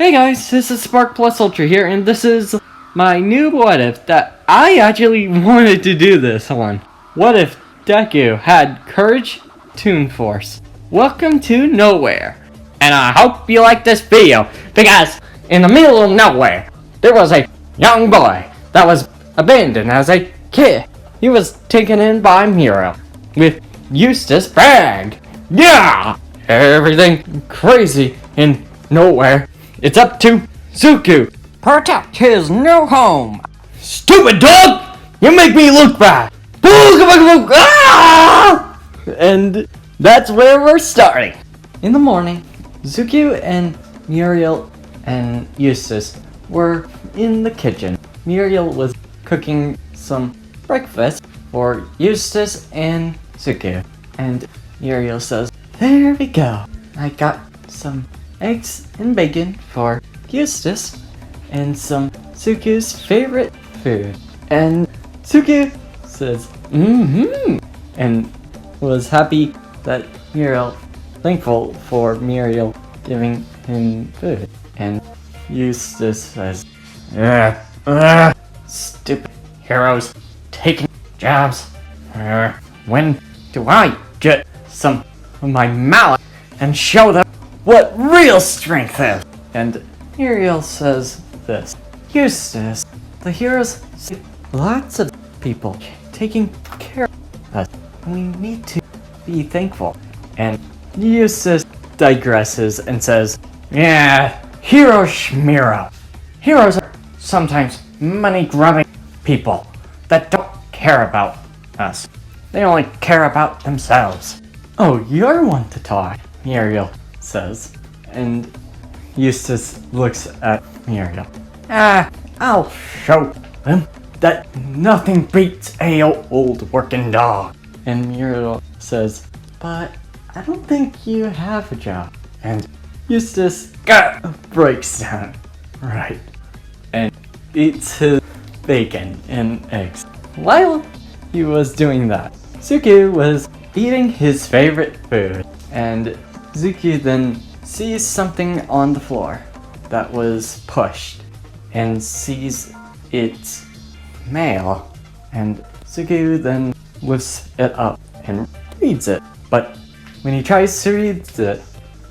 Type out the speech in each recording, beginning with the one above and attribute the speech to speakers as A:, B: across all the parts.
A: Hey guys, this is Spark Plus Ultra here, and this is my new what if that I actually wanted to do this one. What if Deku had Courage Toon Force? Welcome to nowhere. And I hope you like this video, because in the middle of nowhere, there was a young boy that was abandoned as a kid. He was taken in by Miro with Eustace Bag. Yeah! Everything crazy in nowhere. It's up to Deku. Protect his new home. Stupid dog! You make me look bad. Ah! And that's where we're starting. In the morning, Deku and Muriel and Eustace were in the kitchen. Muriel was cooking some breakfast for Eustace and Deku. And Muriel says, "There we go. I got some eggs and bacon for Eustace and some Deku's favorite food." And Deku says, and was happy that thankful for Muriel giving him food. And Eustace says, "Stupid heroes taking jobs. When do I get some of my mallet and show them what real strength is?" And Muriel says this, "Eustace, the heroes see lots of people taking care of us. We need to be thankful." And Eustace digresses and says, "Yeah, hero schmiro. Heroes are sometimes money-grubbing people that don't care about us. They only care about themselves." "Oh, you're one to talk," Muriel says. And Eustace looks at Muriel. I'll show them that nothing beats a old working dog." And Muriel says, "But I don't think you have a job." And Eustace breaks down, right, and eats his bacon and eggs. While he was doing that, Deku was eating his favorite food, and Deku then sees something on the floor that was pushed and sees it's mail, and Deku then lifts it up and reads it. But when he tries to read it,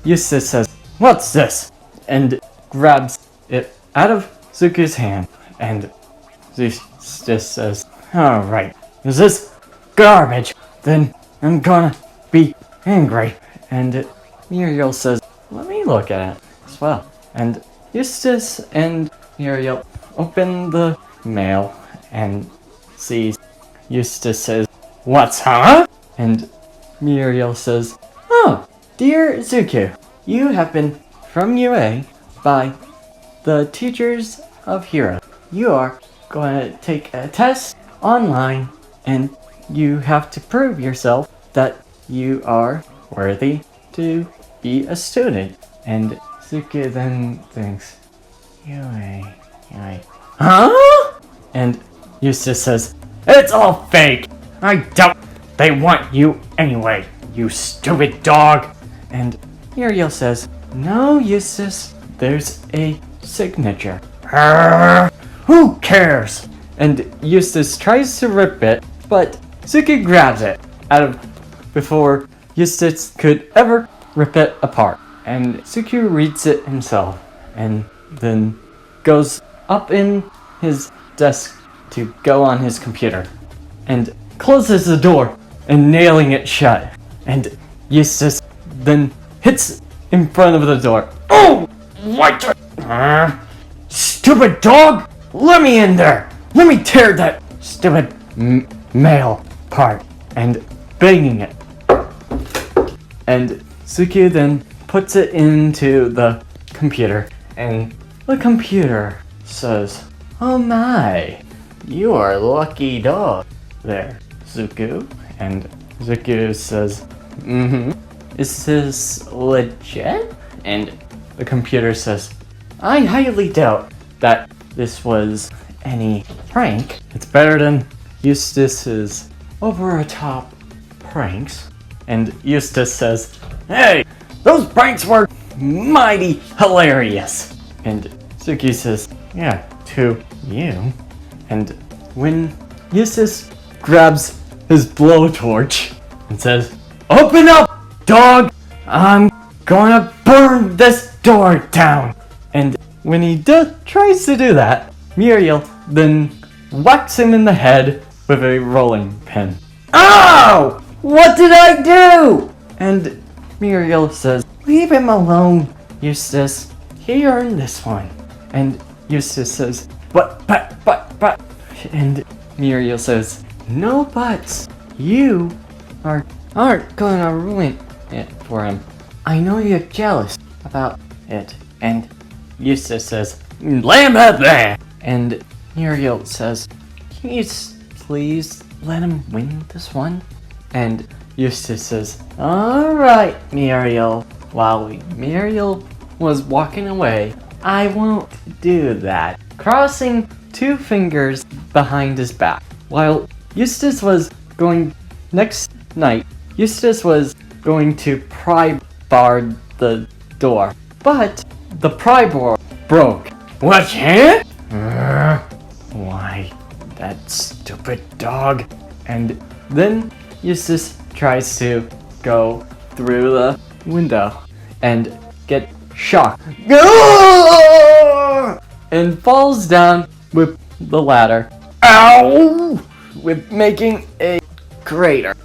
A: Eustace says, "What's this?" and grabs it out of Deku's hand, and Eustace says, "Alright, is this garbage? Then I'm gonna be angry." And Muriel says, "Let me look at it as well." And Eustace and Muriel open the mail and sees Eustace says, "What's huh?" And Muriel says, "Oh, dear Deku, you have been from UA by the Teachers of Heroes. You are going to take a test online, and you have to prove yourself that you are worthy to be a student." And Deku then thinks, UA. Huh? And Eustace says, "It's all fake. I doubt they want you anyway, you stupid dog." And Muriel says, "No, Eustace, there's a signature." Who cares? And Eustace tries to rip it, but Deku grabs it before Eustace could ever rip it apart. And Deku reads it himself, and then goes up in his desk to go on his computer, and closes the door and nailing it shut. And Eustace then hits in front of the door. "Oh, what? Stupid dog! Let me in there! Let me tear that stupid mail apart!" And banging it. And Deku then puts it into the computer, and the computer says, "Oh my, you are a lucky dog there, Deku." And Deku says, "Is this legit?" And the computer says, "I highly doubt that this was any prank. It's better than Eustace's over-the-top pranks." And Eustace says, "Hey, those pranks were mighty hilarious." And Suki says, yeah, to you. And when Eustace grabs his blowtorch and says, open up, dog! I'm gonna burn this door down! And when he tries to do that, Muriel then whacks him in the head with a rolling pin. Ow! What did I do? And Muriel says, leave him alone, Eustace. He earned this one. And Eustace says, but. And Muriel says, no buts. You aren't gonna ruin it for him. I know you're jealous about it. And Eustace says, lay him up there. And Muriel says, can you please let him win this one? And Eustace says, alright, Muriel. While Muriel was walking away, I won't do that. Crossing 2 fingers behind his back. While Eustace was going next night, Eustace was going to pry bar the door. But the pry bar broke. What's here? Why, that stupid dog. And then Eustace tries to go through the window and get shocked. And falls down with the ladder. Ow! With making a crater.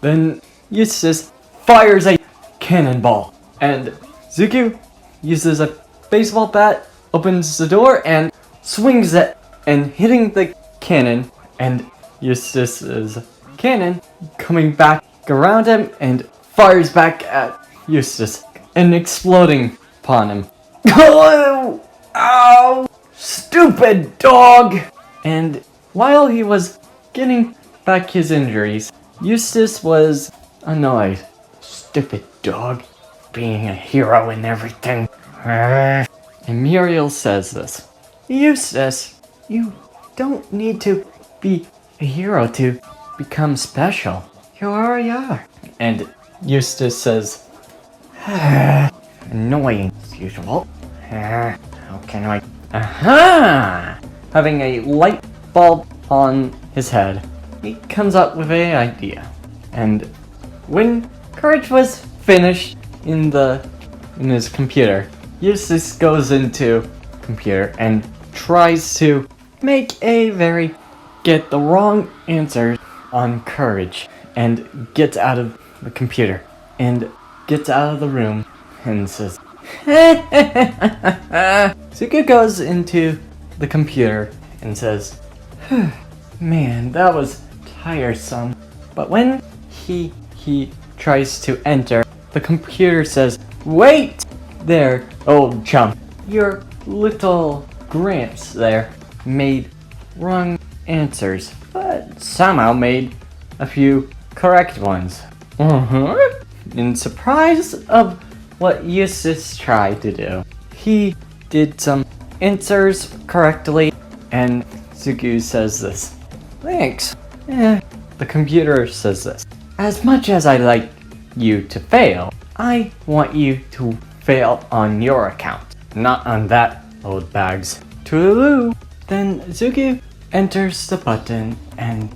A: Then Eustace fires a cannonball. And Zuko uses a baseball bat, opens the door, and swings it, and hitting the cannon. And Eustace's cannon coming back around him and fires back at Eustace and exploding upon him. Oh! Ow! Stupid dog! And while he was getting back his injuries, Eustace was annoyed. Stupid dog, being a hero and everything. And Muriel says this. Eustace, you don't need to be a hero to become special. You already are. And Eustace says, annoying as usual. How can I? Aha! Having a light bulb on his head, he comes up with an idea. And when Courage was finished in his computer, Eustace goes into computer and tries to get the wrong answer on Courage and gets out of the computer and gets out of the room and says, Zuko goes into the computer and says, man, that was tiresome. But when he tries to enter, the computer says, wait there, old chump. Your little Gramps there made wrong answers, but somehow made a few correct ones. In surprise of what Eustace tried to do, he did some answers correctly, and Zuko says this. Thanks. The computer says this. As much as I like you to fail, I want you to fail on your account, not on that, old bags. Toodaloo. Then Zuko enters the button and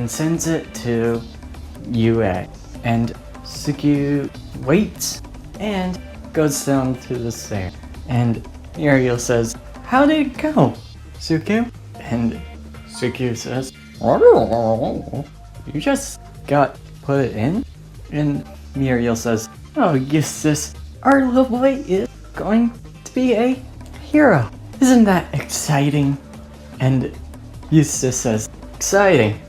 A: sends it to UA. And Zuko waits and goes down to the stairs. And Ariel says, how did it go, Zuko? And Zuko says, you just put it in? And Muriel says, oh, Eustace, our little boy is going to be a hero. Isn't that exciting? And Eustace says, exciting.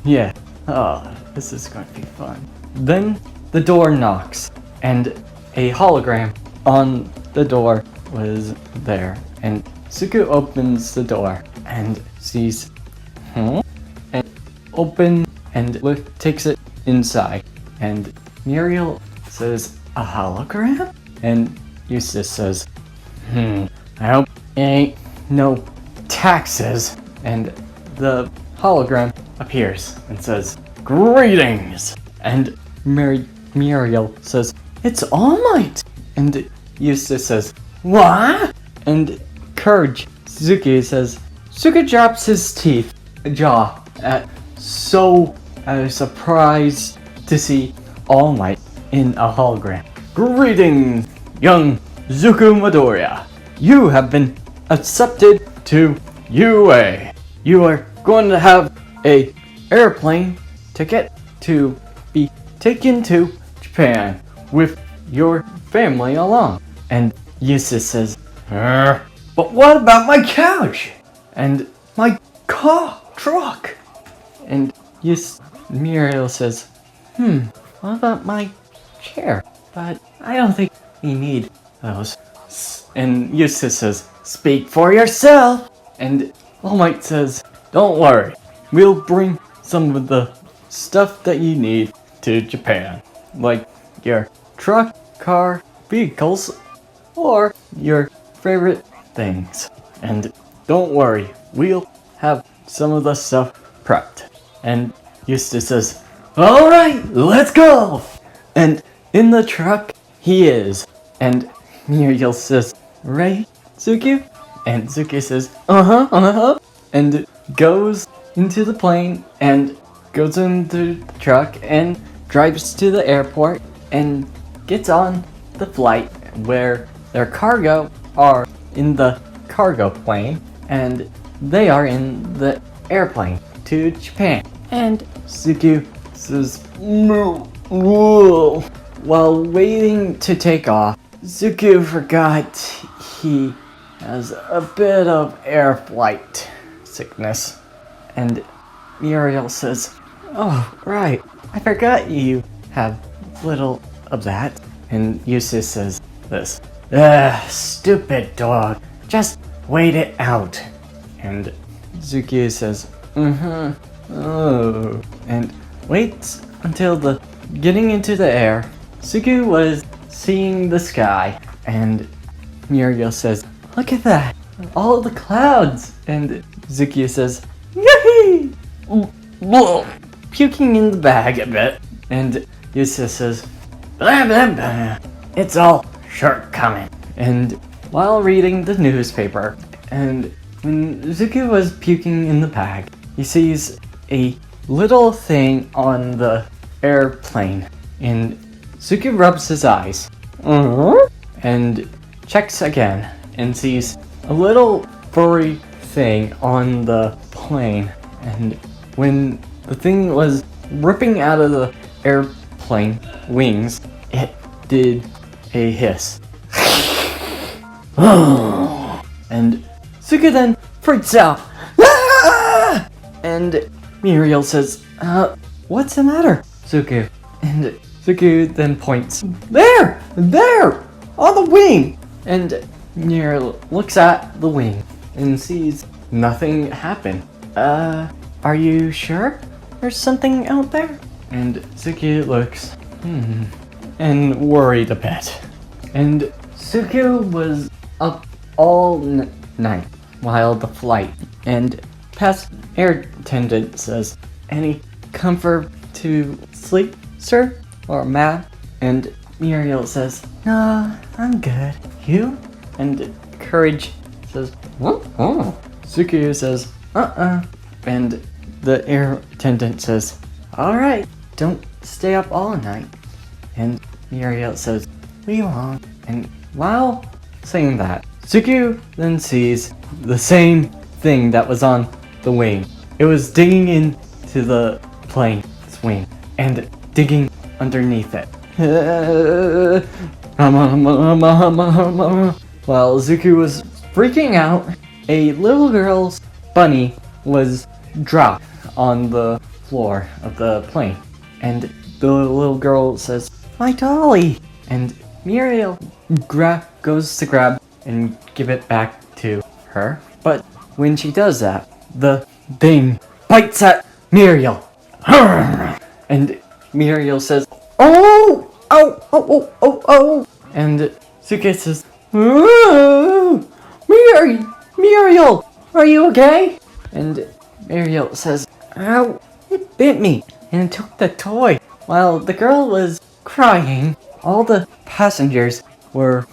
A: Yeah. Oh, this is going to be fun. Then the door knocks, and a hologram on the door was there. And Zuko opens the door and sees, and takes it inside. And Muriel says, a hologram? And Eustace says, I hope it ain't no taxes. And the hologram appears and says, greetings. And Muriel says, it's All Might. And Eustace says, what? And Courage, Suzuki says, Suzuki drops his jaw at so surprised to see All Might in a hologram. Greetings, young Zuko Midoriya. You have been accepted to UA. You are going to have a airplane ticket to be taken to Japan with your family along. And Eustace says, but what about my couch? And my truck? And Muriel says, what about my chair? But I don't think we need those. And Eustace says, speak for yourself. And All Might says, don't worry, we'll bring some of the stuff that you need to Japan. Like your truck, car, vehicles, or your favorite things. And don't worry, we'll have some of the stuff prepped. And Eustace says, alright, let's go! And in the truck, he is. And Muriel says, right, Suki? And Suki says, and goes into the plane and goes into the truck and drives to the airport and gets on the flight where their cargo are in the cargo plane and they are in the airplane to Japan. And Suki says, whoa. While waiting to take off, Zuko forgot he has a bit of air flight sickness. And Muriel says, oh, right, I forgot you have little of that. And Eustace says this, stupid dog, just wait it out. And Zuki says, oh, and waits until getting into the air. Suki was seeing the sky, and Muriel says, look at that, all the clouds. And Zuki says, yee! Puking in the bag a bit. And Eustace says, blah, blah, blah. It's all shortcoming. And while reading the newspaper, and when Zuki was puking in the bag, he sees a little thing on the airplane. And Zuki rubs his eyes and checks again and sees a little furry thing on the plane. And when the thing was ripping out of the airplane wings, it did a hiss. And Zuki then freaks out. Ah! And Muriel says, what's the matter, Zuki? And Zuki then points, there, on the wing. And Muriel looks at the wing and sees nothing happen. Are you sure there's something out there? And Zuki looks, and worried a bit. And Zuki was up all night while the flight, and past air attendant says, any comfort to sleep, sir? Or ma'am? And Muriel says, no, I'm good. You? And Courage says, oh. Zuki says, And the air attendant says, alright, don't stay up all night. And Muriel says, we won't. And while saying that, Zuki then sees the same thing that was on the wing. It was digging into the plane's wing and digging underneath it. While Zuki was freaking out, a little girl's bunny was dropped on the floor of the plane. And the little girl says, my dolly! And Muriel goes to grab and give it back to her. But when she does that, the thing bites at Muriel. And Muriel says, oh! And Zuki says, Muriel, are you okay? And Muriel says, ow, it bit me and took the toy. While the girl was crying, all the passengers were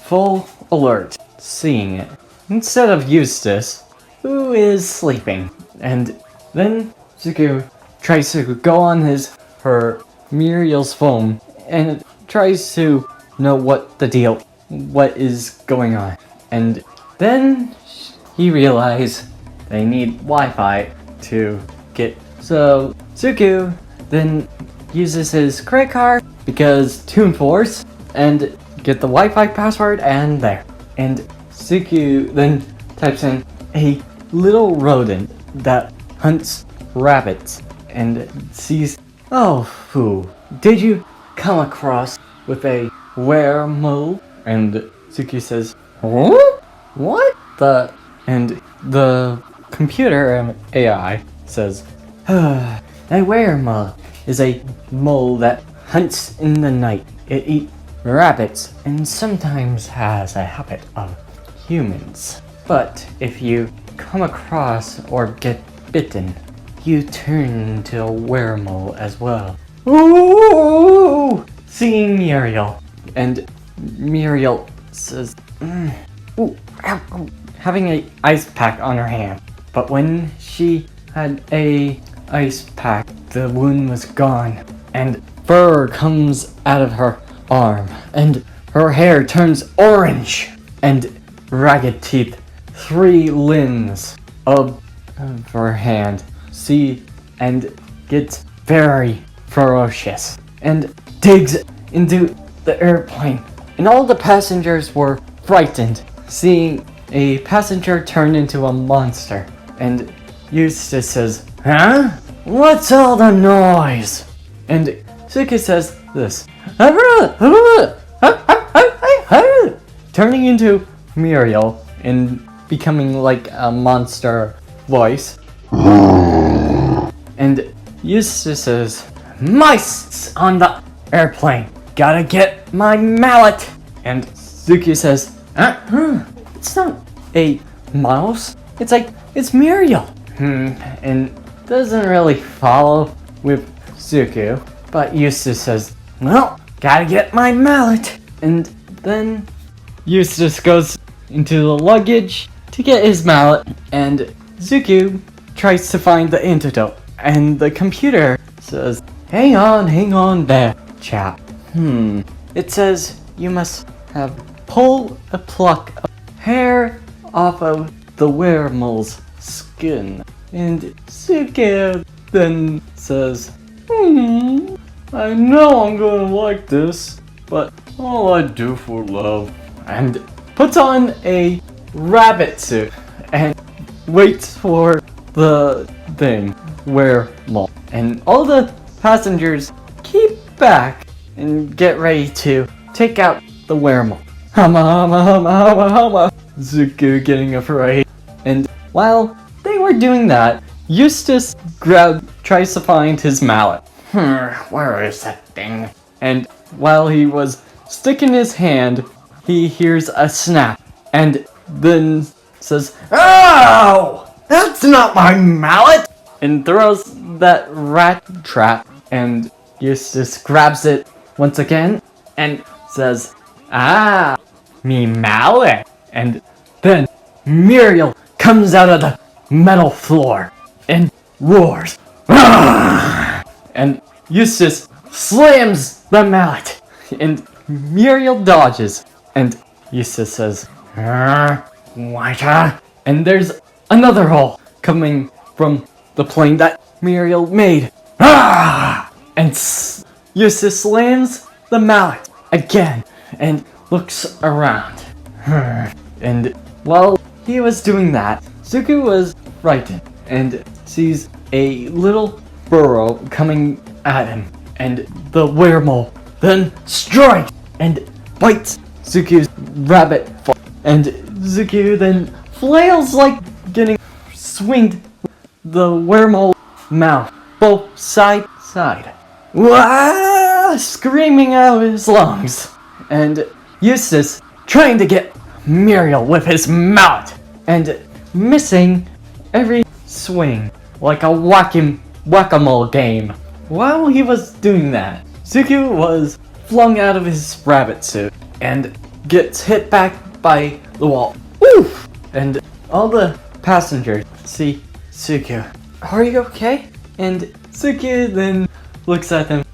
A: full alert, seeing it. Instead of Eustace, who is sleeping. And then Deku tries to go on her Muriel's phone and tries to know what is going on. And then he realized they need Wi-Fi to get. So Deku then uses his credit card because Toon Force and get the Wi-Fi password and there. And Deku then types in a little rodent that hunts rabbits and sees. Did you come across with a weremole? And Deku says, huh? What? And the computer AI says, a weremole is a mole that hunts in the night. It eats rabbits and sometimes has a habit of humans. But if you come across or get bitten, you turn into a weremole as well. Ooh! Seeing Muriel. And Muriel says, ooh, ow, ow, having an ice pack on her hand. But when she had a ice pack, the wound was gone. And fur comes out of her arm. And her hair turns orange. And ragged teeth, 3 limbs of her hand. See, and gets very ferocious. And digs into the airplane. And all the passengers were frightened, seeing a passenger turn into a monster. And Eustace says, huh? What's all the noise? And Deku says this, turning into Muriel and becoming like a monster voice. And Eustace says, mice on the airplane. Gotta get my mallet. And Deku says, it's not a mouse. It's Muriel. And doesn't really follow with Deku. But Eustace says, well, gotta get my mallet. And then Eustace goes into the luggage to get his mallet. And Deku tries to find the antidote. And the computer says, hang on there, chap. It says you must pull a pluck of hair off of the weremole's skin. And Deku then says, I know I'm gonna like this, but all I do for love. And puts on a rabbit suit and waits for the thing, weremole. And all the passengers keep back and get ready to take out the weremole. Hama hama hama hama hama. Deku getting afraid. And while they were doing that, Eustace tries to find his mallet. Where is that thing? And while he was sticking his hand, he hears a snap. And then says, ow! That's not my mallet! And throws that rat trap. And Eustace grabs it once again and says, me mallet. And then Muriel comes out of the metal floor and roars. And Eustace slams the mallet. And Muriel dodges. And Eustace says, what? And there's another hole coming from the plane that Muriel made. And Eustace slams the mallet again and looks around. And while he was doing that, Deku was frightened and sees a little burrow coming at him. And the weremole then strikes and bites Deku's rabbit foot. And Deku then flails like getting swinged the weremole mouth, both side to side. Wah! Screaming out of his lungs. And Eustace trying to get Muriel with his mallet and missing every swing like a whack-a-mole game. While he was doing that, Deku was flung out of his rabbit suit and gets hit back by the wall. Oof! And all the passengers see Suku. Are you okay? And Suku then looks at them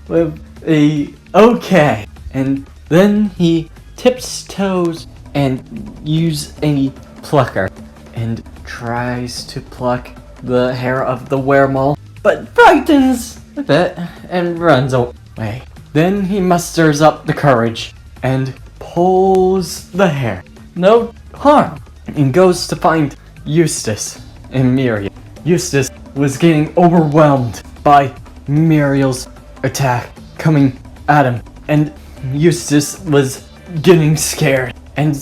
A: with a okay. And then he tiptoes and use a plucker and tries to pluck the hair of the weremole, but frightens a bit and runs away. Then he musters up the courage and pulls the hair. No harm. And goes to find Eustace and Muriel. Eustace was getting overwhelmed by Muriel's attack coming at him. And Eustace was getting scared and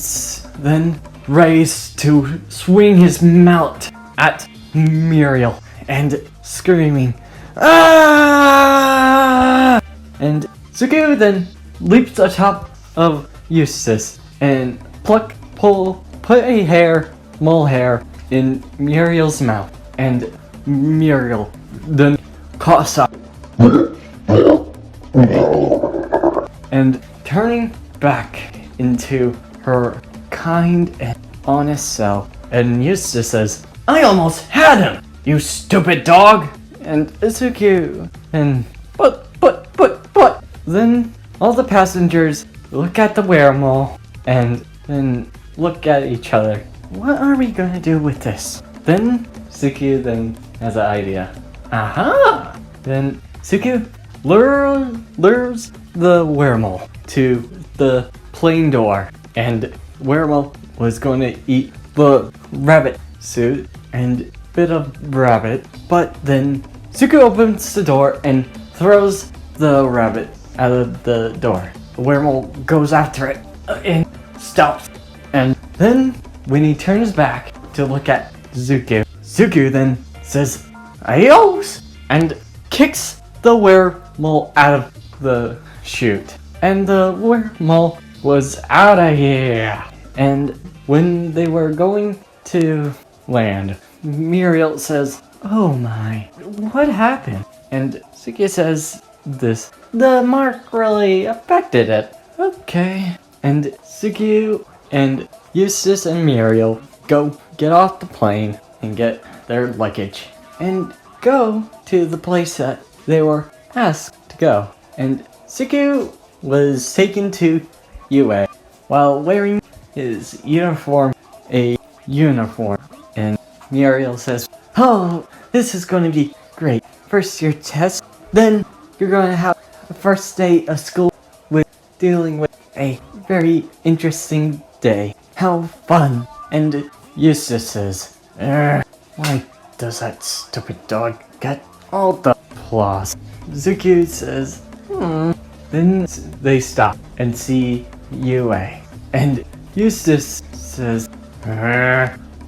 A: then raised to swing his mallet at Muriel and screaming, "Ah!" And Suku then leaps atop of Eustace and put a mole hair in Muriel's mouth, and Muriel then coughs up and turning back into her kind and honest self. And Eustace says, "I almost had him, you stupid dog!" And Suku and but then all the passengers look at the weremole and then look at each other. What are we gonna do with this? Then Suku then has an idea. Aha! Then Suku lures the weremole to the plane door, and weremole was going to eat the rabbit suit and bit of rabbit, but then Suku opens the door and throws the rabbit out of the door. The weremole goes after it and stops, and then when he turns back to look at Suku then says, "Adios!" and kicks the weremole out of the chute. And the weremole was out of here. And when they were going to land, Muriel says, "Oh my, what happened?" And Suki says this, "The mark really affected it." Okay. And Suki and Eustace and Muriel go get off the plane and get their luggage and go to the place that they were asked to go. And Suki was taken to UA while wearing his uniform, and Muriel says, "Oh, this is going to be great. First year test, then you're going to have the first day of school with dealing with a very interesting day. How fun!" And Eustace says, "Why does that stupid dog get all the applause?" Zuki says, Then they stop and see UA. And Eustace says,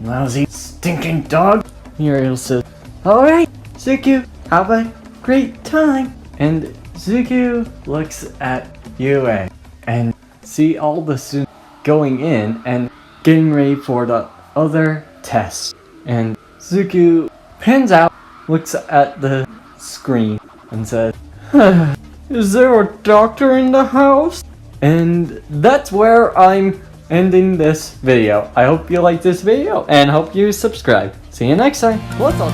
A: "Lousy stinking dog." Muriel says, "Alright, Zuku, have a great time." And Zuku looks at UA and see all the students going in and getting ready for the other test. And Zuku pans out, looks at the screen and says, "Is there a doctor in the house?" And that's where I'm ending this video. I hope you like this video and hope you subscribe. See you next time. What's up?